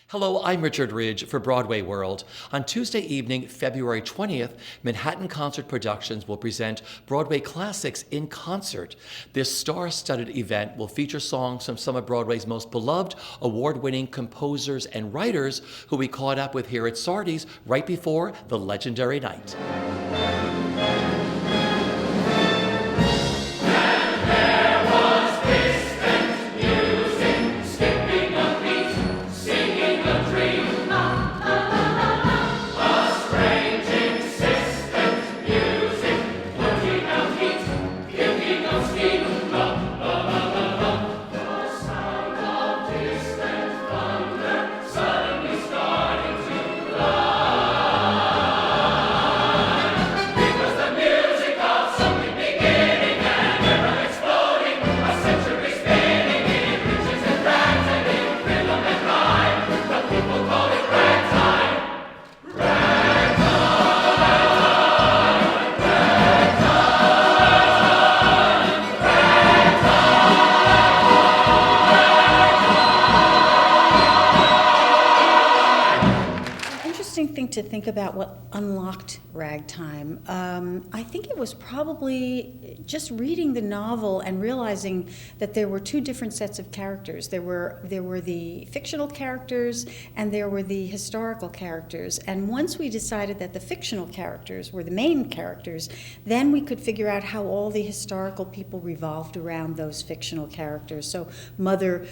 Hello, I'm Richard Ridge for BroadwayWorld. On Tuesday evening, February 20th, Manhattan Concert Productions will present Broadway classics in concert. This star-studded event will feature songs from some of Broadway's most beloved, award-winning composers and writers who we caught up with here at Sardi's right before the legendary night. Thing to think about what unlocked Ragtime. I think it was probably just reading the novel and realizing that there were two different sets of characters. There were the fictional characters and there were the historical characters. And once we decided that the fictional characters were the main characters, then we could figure out how all the historical people revolved around those fictional characters. So Mother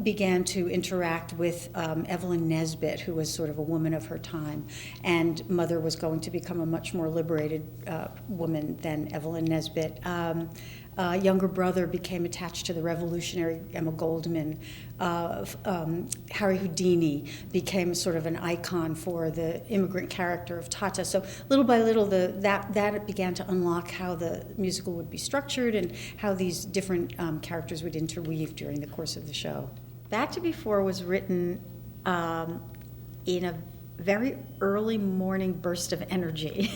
began to interact with Evelyn Nesbit, who was sort of a woman of her time, and Mother was going to become a much more liberated woman than Evelyn Nesbit. Younger brother became attached to the revolutionary Emma Goldman. Harry Houdini became sort of an icon for the immigrant character of Tata. So little by little, that began to unlock how the musical would be structured and how these different characters would interweave during the course of the show. Back to Before was written in a very early morning burst of energy.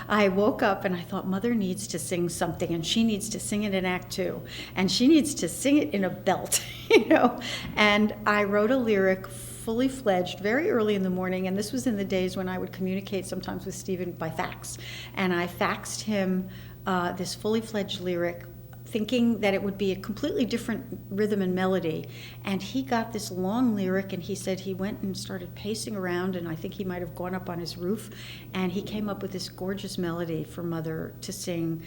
I woke up and I thought, Mother needs to sing something, and she needs to sing it in Act 2, and she needs to sing it in a belt, And I wrote a lyric fully fledged very early in the morning, and this was in the days when I would communicate sometimes with Stephen by fax. And I faxed him this fully fledged lyric, thinking that it would be a completely different rhythm and melody. And he got this long lyric, and he said he went and started pacing around, and I think he might have gone up on his roof, and he came up with this gorgeous melody for Mother to sing,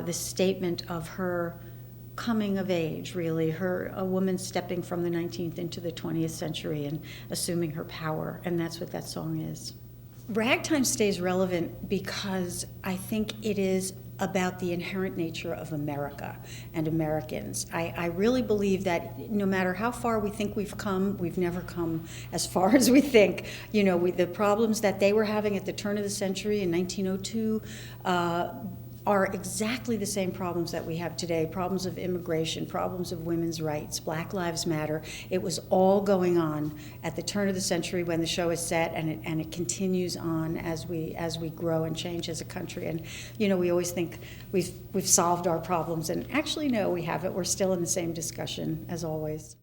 this statement of her coming of age, really, a woman stepping from the 19th into the 20th century and assuming her power, and that's what that song is. Ragtime stays relevant because I think it is about the inherent nature of America and Americans. I really believe that no matter how far we think we've come, we've never come as far as we think. The problems that they were having at the turn of the century in 1902 are exactly the same problems that we have today. Problems of immigration, problems of women's rights, Black Lives Matter. It was all going on at the turn of the century when the show is set, and it continues on as we grow and change as a country. And we always think we've solved our problems, and actually no, we haven't. We're still in the same discussion as always.